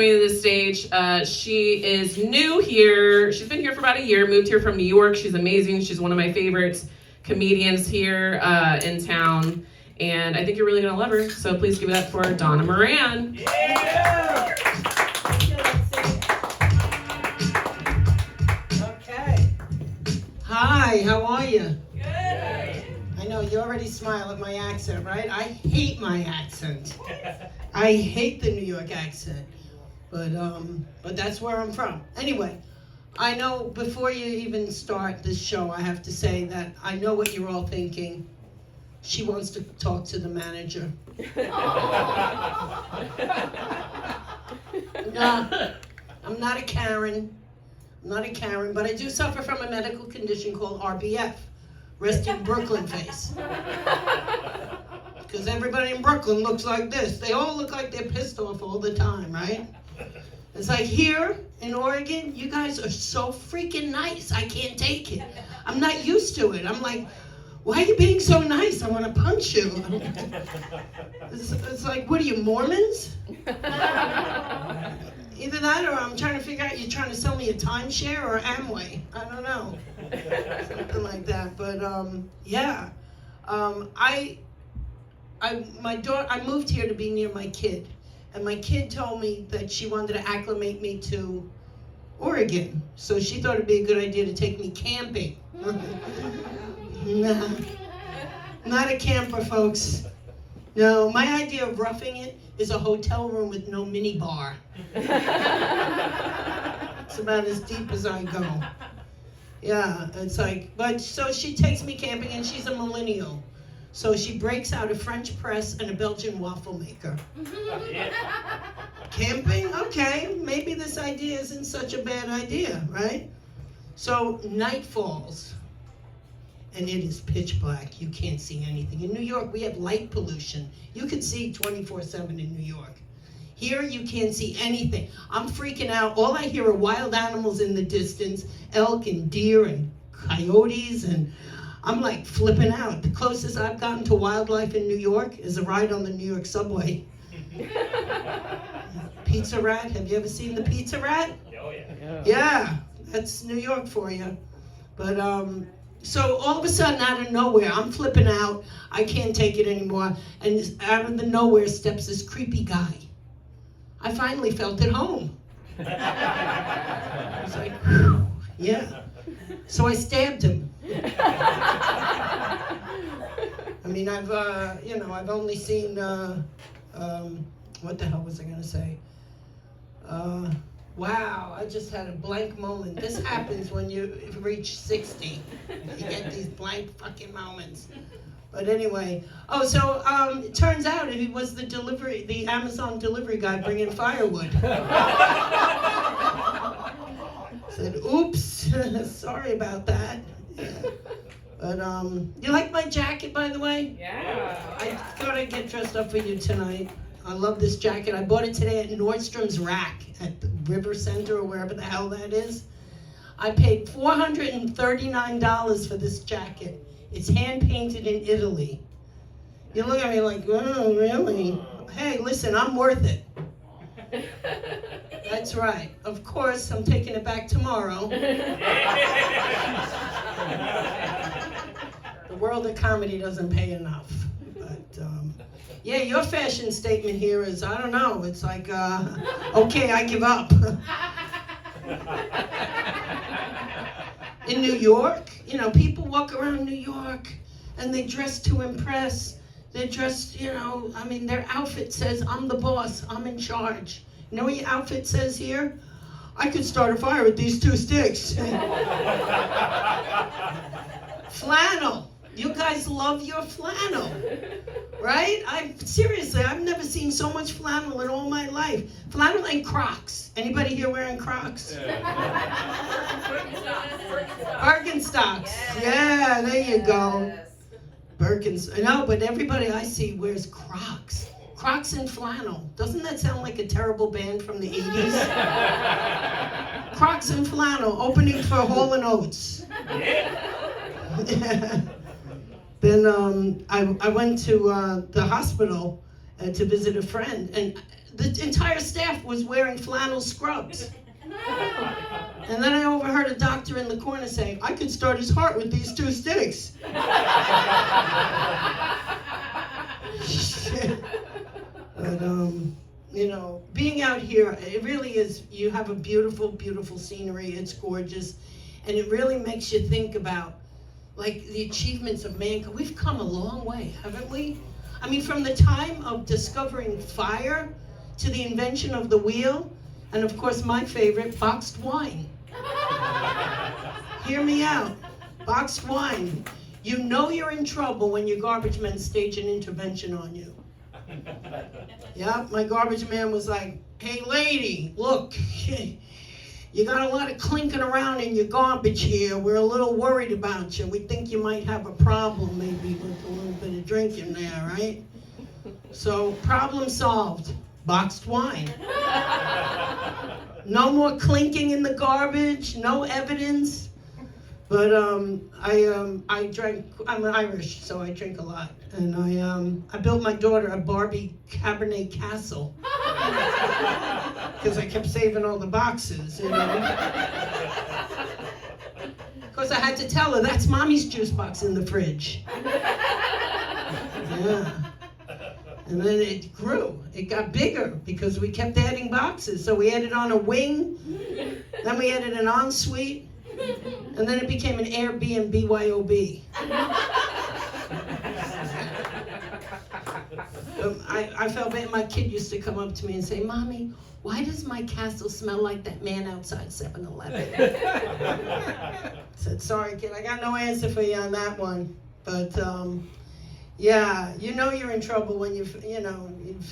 To the stage. She is new here. She's been here for about a year, moved here from New York. She's amazing. She's one of my favorite comedians here in town. And I think you're really going to love her. So please give it up for Donna Moran. Yeah! Okay. Hi, how are you? Good. I know, you already smile at my accent, right? I hate my accent. I hate the New York accent. But that's where I'm from. Anyway, I know before you even start this show, I have to say that I know what you're all thinking. She wants to talk to the manager. No, I'm not a Karen. I'm not a Karen, but I do suffer from a medical condition called RBF, resting Brooklyn face. Because everybody in Brooklyn looks like this. They all look like they're pissed off all the time, right? It's like here in Oregon, you guys are so freaking nice. I can't take it. I'm not used to it. I'm like, why are you being so nice? I want to punch you. It's like, what are you, Mormons? Either that or I'm trying to figure out you're trying to sell me a timeshare or Amway. I don't know. Something like that. But yeah. I moved here to be near my kid. And my kid told me that she wanted to acclimate me to Oregon. So she thought it'd be a good idea to take me camping. Nah, not a camper, folks. No, my idea of roughing it is a hotel room with no mini bar. It's about as deep as I go. Yeah, it's like, but so she takes me camping and she's a millennial. So she breaks out a French press and a Belgian waffle maker. Camping? Okay, maybe this idea isn't such a bad idea, right? So night falls, and it is pitch black. You can't see anything. In New York, we have light pollution. You can see 24/7 in New York. Here, you can't see anything. I'm freaking out. All I hear are wild animals in the distance, elk and deer and coyotes, and I'm like flipping out. The closest I've gotten to wildlife in New York is a ride on the New York subway. Pizza Rat, have you ever seen the Pizza Rat? Oh yeah. Yeah, that's New York for you. But so all of a sudden out of nowhere, I'm flipping out. I can't take it anymore. And out of the nowhere steps this creepy guy. I finally felt at home. I was like, whew, yeah. So I stabbed him. I mean, I've only seen, what the hell was I gonna say? Wow, I just had a blank moment. This happens when you reach 60. You get these blank fucking moments. But anyway, so it turns out he was the Amazon delivery guy bringing firewood. Said, oops, sorry about that. Yeah. But you like my jacket, by the way? Yeah. I thought I'd get dressed up for you tonight. I love this jacket. I bought it today at Nordstrom's Rack at the River Center or wherever the hell that is. I paid $439 for this jacket. It's hand painted in Italy. You look at me like, oh, really? Hey, listen, I'm worth it. That's right. Of course, I'm taking it back tomorrow. The world of comedy doesn't pay enough. But, yeah, your fashion statement here is, I don't know, it's like, okay, I give up. In New York, people walk around New York and they dress to impress. They're dressed, their outfit says, I'm the boss, I'm in charge. You know what your outfit says here? I could start a fire with these 2 sticks. Flannel. You guys love your flannel, right? Seriously, I've never seen so much flannel in all my life. Flannel and Crocs. Anybody here wearing Crocs? Birkenstocks. Yeah, there you go. Birkenstocks. No, but everybody I see wears Crocs. Crocs and flannel. Doesn't that sound like a terrible band from the 80s? Crocs and flannel, opening for Hall & Oates. Yeah. Then I went to the hospital to visit a friend, and the entire staff was wearing flannel scrubs. And then I overheard a doctor in the corner saying, I could start his heart with these 2 sticks. But, you know, being out here, it really is, you have a beautiful, beautiful scenery. It's gorgeous. And it really makes you think about, like, the achievements of mankind. We've come a long way, haven't we? I mean, from the time of discovering fire to the invention of the wheel, and of course my favorite, boxed wine. Hear me out. Boxed wine. You know you're in trouble when your garbage men stage an intervention on you. Yeah, my garbage man was like, hey lady, look, you got a lot of clinking around in your garbage here. We're a little worried about you. We think you might have a problem maybe with a little bit of drinking there, right? So, problem solved. Boxed wine. No more clinking in the garbage, no evidence. But I drank, I'm Irish, so I drink a lot. And I built my daughter a Barbie Cabernet Castle. Because I kept saving all the boxes, you know. Of course, I had to tell her, that's mommy's juice box in the fridge. Yeah. And then it grew. It got bigger because we kept adding boxes. So we added on a wing, then we added an ensuite, and then it became an Airbnb BYOB. I felt bad. My kid used to come up to me and say, Mommy, why does my castle smell like that man outside 7-Eleven? I said, sorry, kid, I got no answer for you on that one. But, yeah, you know you're in trouble when you've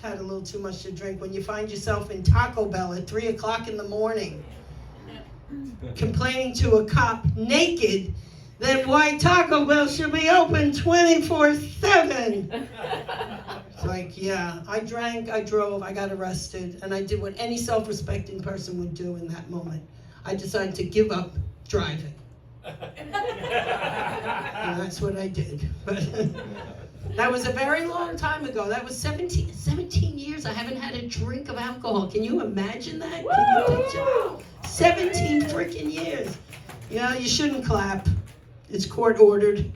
had a little too much to drink. When you find yourself in Taco Bell at 3 o'clock in the morning, complaining to a cop naked that why Taco Bell should be open 24/7. It's like, yeah, I drank, I drove, I got arrested, and I did what any self-respecting person would do in that moment. I decided to give up driving. And that's what I did. But that was a very long time ago. That was 17 years. I haven't had a drink of alcohol. Can you imagine that? Can you picture? 17 freaking years. You know, you shouldn't clap. It's court ordered.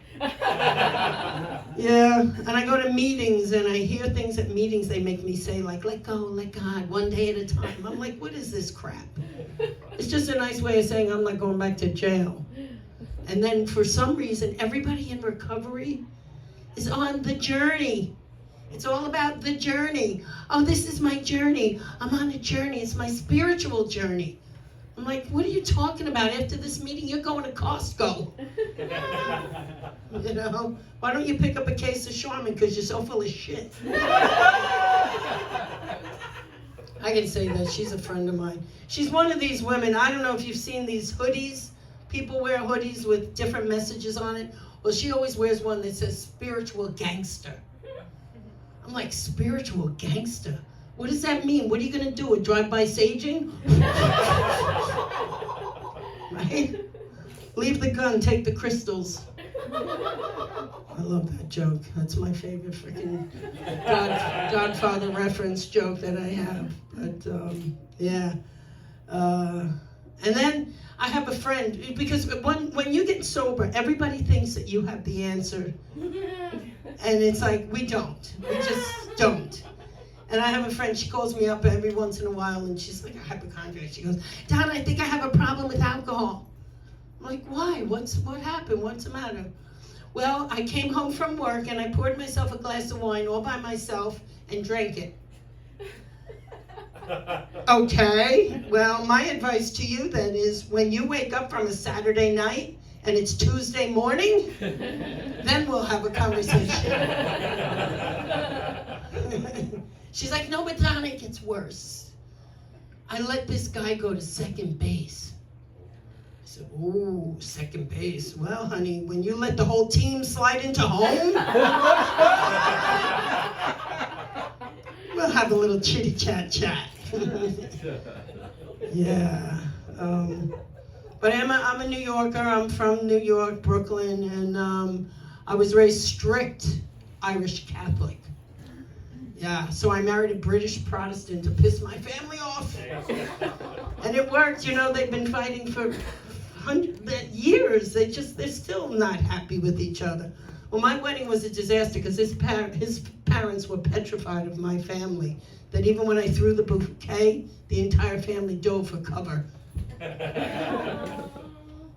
Yeah, and I go to meetings and I hear things at meetings they make me say, like, let go, let God, one day at a time. I'm like, what is this crap? It's just a nice way of saying I'm not going back to jail. And then for some reason, everybody in recovery is on the journey. It's all about the journey. Oh, this is my journey. I'm on a journey. It's my spiritual journey. I'm like, what are you talking about? After this meeting, you're going to Costco. You know? Why don't you pick up a case of Charmin because you're so full of shit? I can say that. She's a friend of mine. She's one of these women. I don't know if you've seen these hoodies. People wear hoodies with different messages on it. Well, she always wears one that says spiritual gangster. I'm like, spiritual gangster? What does that mean? What are you going to do? A drive-by saging? Right? Leave the gun, take the crystals. I love that joke. That's my favorite freaking Godfather reference joke that I have. But, yeah. And then I have a friend, because when you get sober, everybody thinks that you have the answer. And it's like, we don't. We just don't. And I have a friend, she calls me up every once in a while, and she's like a hypochondriac. She goes, Don, I think I have a problem with alcohol. I'm like, why? What happened? What's the matter? Well, I came home from work, and I poured myself a glass of wine all by myself and drank it. Okay, well, my advice to you then is when you wake up from a Saturday night and it's Tuesday morning, then we'll have a conversation. She's like, no, but Donna, it gets worse. I let this guy go to second base. I said, ooh, second base. Well, honey, when you let the whole team slide into home, we'll have a little chitty chat. Yeah. But I'm a New Yorker. I'm from New York, Brooklyn, and I was raised strict Irish Catholic. Yeah, so I married a British Protestant to piss my family off. And it worked, you know, they've been fighting for years. They're still not happy with each other. Well, my wedding was a disaster because his parents were petrified of my family. That even when I threw the bouquet, the entire family dove for cover.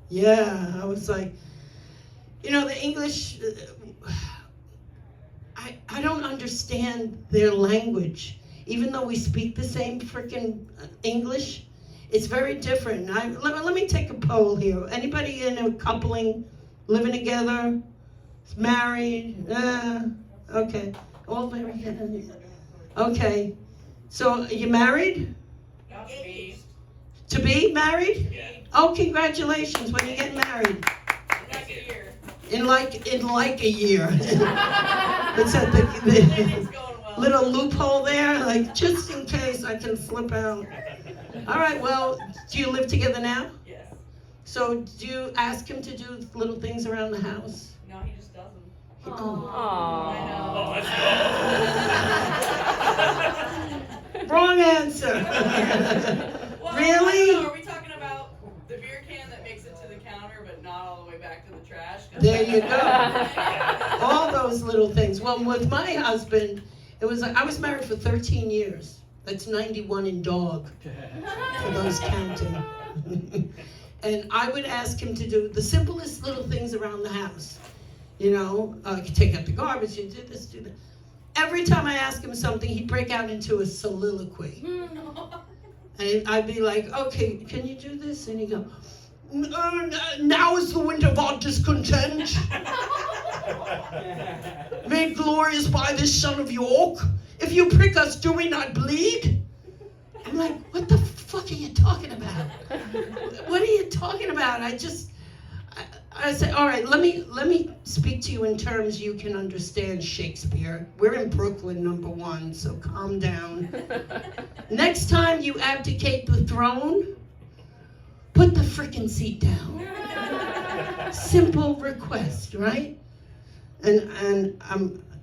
Yeah, I was like, you know, the English, I don't understand their language. Even though we speak the same freaking English, it's very different. Let me take a poll here. Anybody in a coupling, living together, married? Okay. All married? Okay. So, are you married? To be married? Yeah. Oh, congratulations when you get married. Like a year. In like a year. It's at Everything's going well. little loophole there, like just in case I can slip out. All right, well, do you live together now? Yes. So do you ask him to do little things around the house? No, he just doesn't. Oh. I Oh, know. Wrong answer. Well, Really? I don't know, are we talking about the beer can that makes it to the counter but not all the way back to the trash? 'Cause There you go. All those little things. Well, with my husband, I was married for 13 years. That's 91 in dog, for those counting. And I would ask him to do the simplest little things around the house. You know, take out the garbage, you do this, do that. Every time I ask him something, he'd break out into a soliloquy. And I'd be like, okay, can you do this? And he'd go, now is the wind of our discontent, made glorious by this son of York. If you prick us, do we not bleed? I'm like, what the fuck are you talking about? What are you talking about? I said, all right, let me speak to you in terms you can understand Shakespeare. We're in Brooklyn, #1, so calm down. Next time you abdicate the throne, put the frickin' seat down. Simple request, right? And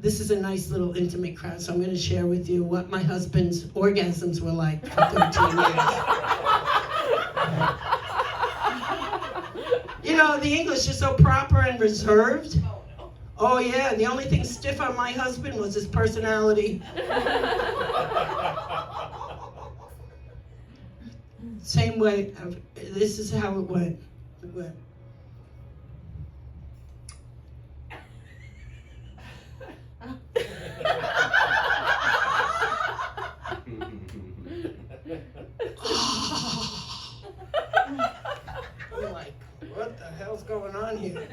this is a nice little intimate crowd, so I'm going to share with you what my husband's orgasms were like for 13 years. You know, the English is so proper and reserved. Oh, no. Oh yeah, the only thing stiff on my husband was his personality. Same way, this is how it went. It went. I'm like, what the hell's going on here?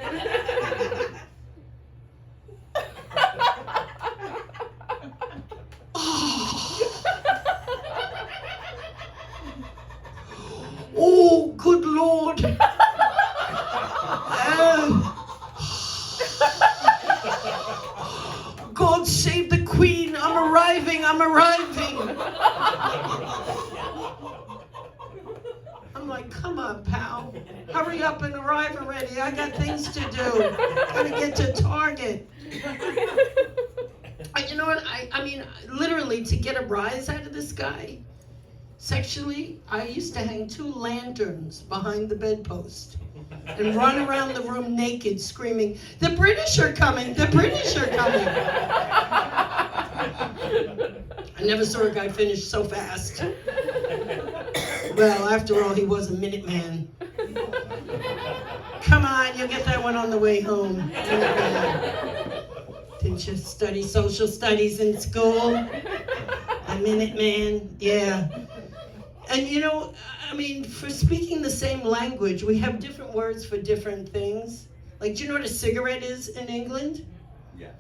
Oh, good Lord. God save the Queen. I'm arriving. I'm like, come on, pal. Hurry up and arrive already. I got things to do. Gotta get to Target. You know what? I mean, literally, to get a rise out of this guy, sexually, I used to hang 2 lanterns behind the bedpost and run around the room naked screaming, the British are coming, the British are coming. I never saw a guy finish so fast. Well, after all, he was a Minuteman. Come on, you'll get that one on the way home. Didn't you study social studies in school? A Minuteman, yeah. And you know, I mean, for speaking the same language, we have different words for different things. Like, do you know what a cigarette is in England? Yeah.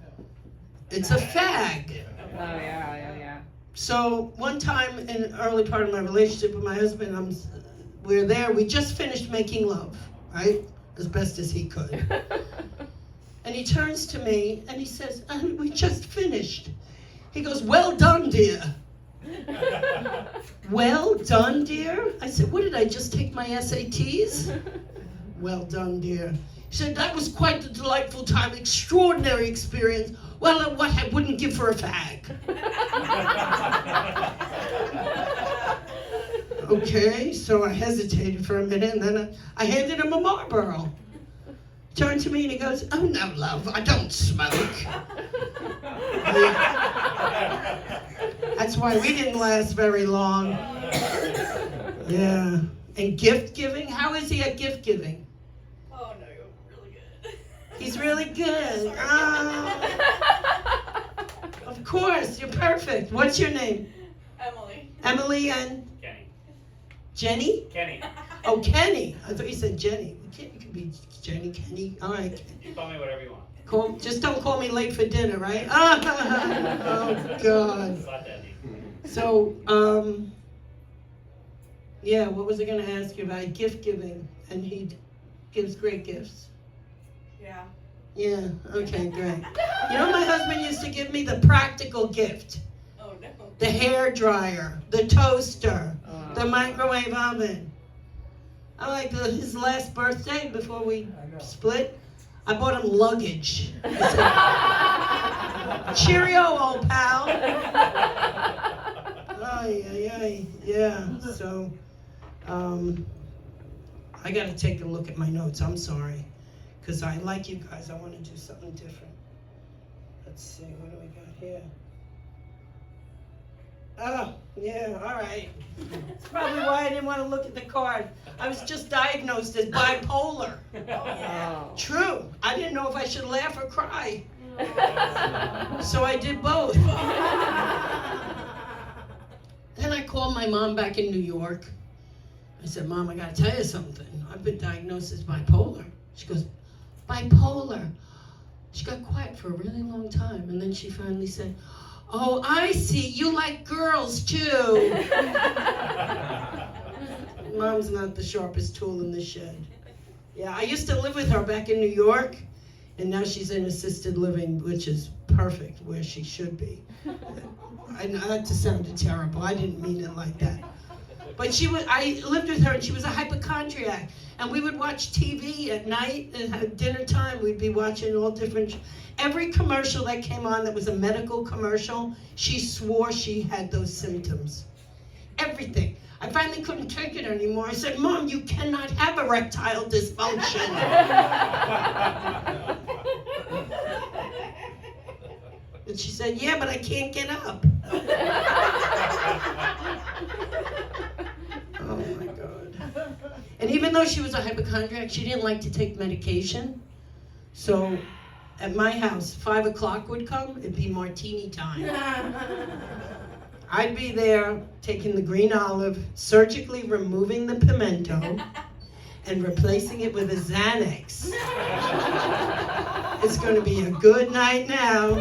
It's a fag. Oh, yeah. So one time in an early part of my relationship with my husband, we're there, we just finished making love, right? As best as he could. And he turns to me and he says, we just finished. He goes, well done, dear. Well done, dear? I said, what did I just take my SATs? Well done, dear. He said, that was quite a delightful time, extraordinary experience. Well, what I wouldn't give for a fag. Okay, so I hesitated for a minute, and then I handed him a Marlboro. Turned to me and he goes, "Oh no, love, I don't smoke." That's why we didn't last very long. Yeah. And gift giving? How is he at gift giving? Oh no, you're really good. He's really good. Oh, of course, you're perfect. What's your name? Emily. Emily and Kenny. Jenny? Kenny. Oh, Kenny. I thought you said Jenny. You can be Jenny, Kenny. All right. You call me whatever you want. Just don't call me late for dinner, right? Oh, God. Slap that deep. So, yeah, what was I going to ask you about? Gift giving. And he gives great gifts. Yeah. Yeah, okay, great. You know, my husband used to give me the practical gift. Oh no. The hair dryer, the toaster, the microwave oven. I like his last birthday before we split, I bought him luggage. I said, "Cheerio, old pal." Ay, ay, ay. Yeah, so I got to take a look at my notes. I'm sorry. Because I like you guys. I want to do something different. Let's see. What do we got here? Oh, yeah. All right. That's probably why I didn't want to look at the card. I was just diagnosed as bipolar. Oh. True. I didn't know if I should laugh or cry. So I did both. Then I called my mom back in New York. I said, "Mom, I got to tell you something. I've been diagnosed as bipolar." She goes, "Bipolar?" She got quiet for a really long time, and then she finally said, "Oh, I see. You like girls, too." Mom's not the sharpest tool in the shed. Yeah, I used to live with her back in New York, and now she's in assisted living, which is perfect, where she should be. That just sounded terrible. I didn't mean it like that. But I lived with her, and she was a hypochondriac. And we would watch TV at night, and at dinner time, we'd be watching all different... Every commercial that came on that was a medical commercial, she swore she had those symptoms. Everything. I finally couldn't take it anymore. I said, "Mom, you cannot have erectile dysfunction." And she said, "Yeah, but I can't get up." Oh my God. And even though she was a hypochondriac, she didn't like to take medication. So at my house, 5 o'clock would come, it'd be martini time. I'd be there taking the green olive, surgically removing the pimento, and replacing it with a Xanax. It's going to be a good night now.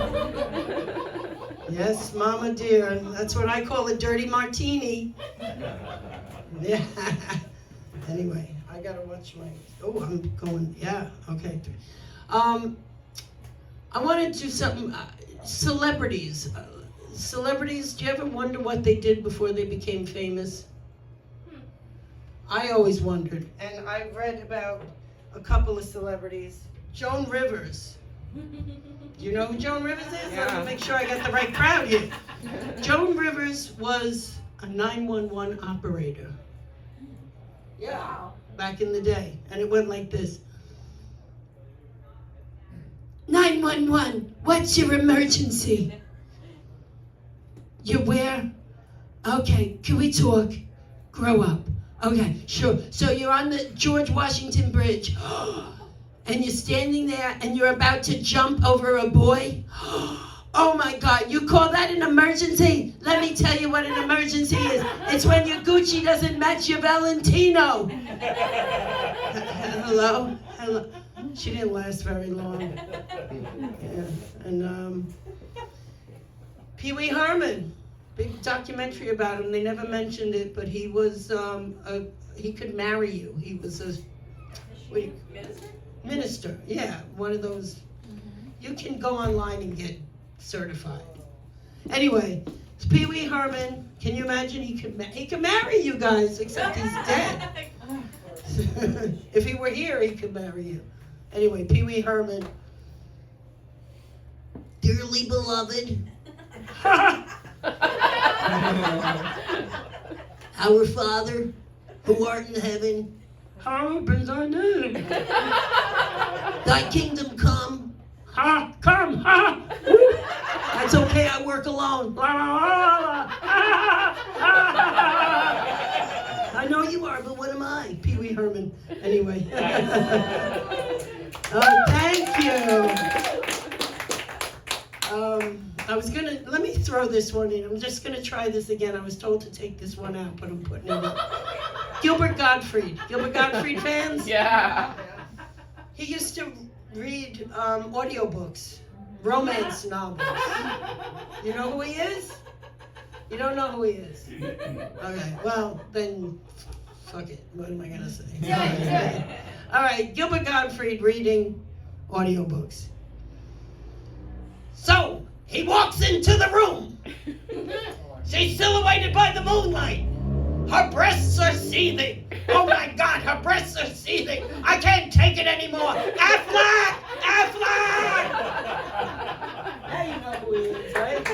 Yes, Mama dear, that's what I call a dirty martini. Yeah. Anyway, I gotta watch my. Oh, I'm going. Yeah. Okay. I want to do something. Celebrities. Celebrities. Do you ever wonder what they did before they became famous? I always wondered, and I read about a couple of celebrities. Joan Rivers. Do you know who Joan Rivers is? Yeah. Let me make sure I got the right crowd here. Joan Rivers was a 911 operator. Yeah, Wow. back in the day. And it went like this. 911, what's your emergency? You where? Okay, can we talk? Grow up. Okay, sure. So you're on the George Washington Bridge. And you're standing there and you're about to jump over a boy. Oh my God, you call that an emergency? Let me tell you what an emergency is. It's when your Gucci doesn't match your Valentino. Hello? Hello? She didn't last very long. Yeah. And Pee Wee Herman, big documentary about him. They never mentioned it, but he was, he could marry you. He was a, Minister? minister, yeah, one of those. You can go online and get certified. Anyway, it's Pee Wee Herman. Can you imagine? He could marry you guys, except he's dead. If he were here, he could marry you. Anyway, Pee Wee Herman Dearly beloved, our Father, who art in heaven, hallowed be thy name. Thy kingdom come. Come. That's okay, I work alone. I know you are, but what am I? Pee Wee Herman. Anyway. Oh, thank you. Let me throw this one in. I'm just gonna try this again. I was told to take this one out, but I'm putting it in. Gilbert Gottfried. Gilbert Gottfried fans? Yeah. He used to read audiobooks, romance novels. You know who he is? You don't know who he is? Okay, well, then, fuck it. What am I gonna say? All right, Gilbert Gottfried reading audiobooks. So, he walks into the room. She's silhouetted by the moonlight. Her breasts are seething. Oh my God, her breasts are seething. I can't take it anymore. Affleck! Affleck! Now you know who he is, right?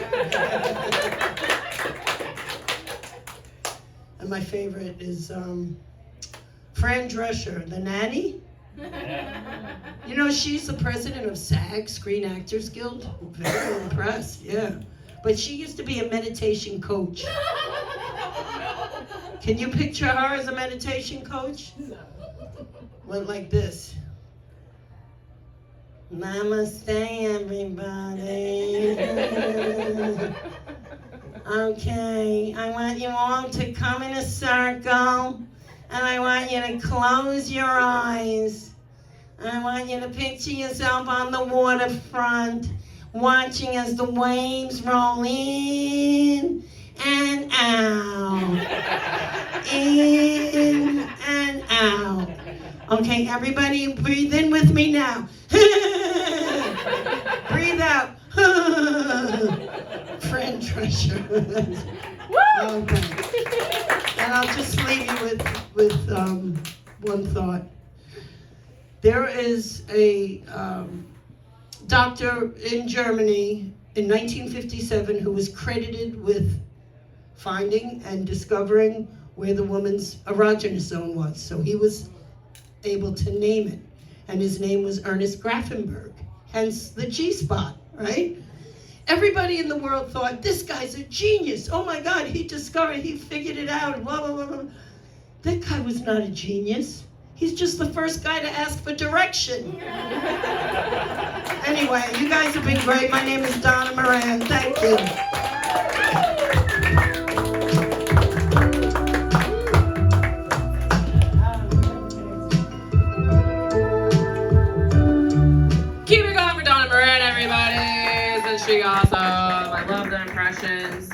And my favorite is Fran Drescher, the nanny. You know, she's the president of SAG, Screen Actors Guild. Very impressed, yeah. But she used to be a meditation coach. Can you picture her as a meditation coach? Went like this. Namaste, everybody. Okay, I want you all to come in a circle, and I want you to close your eyes. I want you to picture yourself on the waterfront, watching as the waves roll in and out. In and out. Okay, everybody breathe in with me now. Breathe out. Fran Drescher. Okay. And I'll just leave you with one thought. There is a doctor in Germany in 1957 who was credited with finding and discovering where the woman's erogenous zone was. So he was able to name it. And his name was Ernest Grafenberg, hence the G-spot, right? Everybody in the world thought, this guy's a genius. Oh my God, he figured it out, blah, blah, blah, blah. That guy was not a genius. He's just the first guy to ask for direction. Anyway, you guys have been great. My name is Donna Moran. Thank you. Keep it going for Donna Moran, everybody. Isn't she awesome? I love the impressions.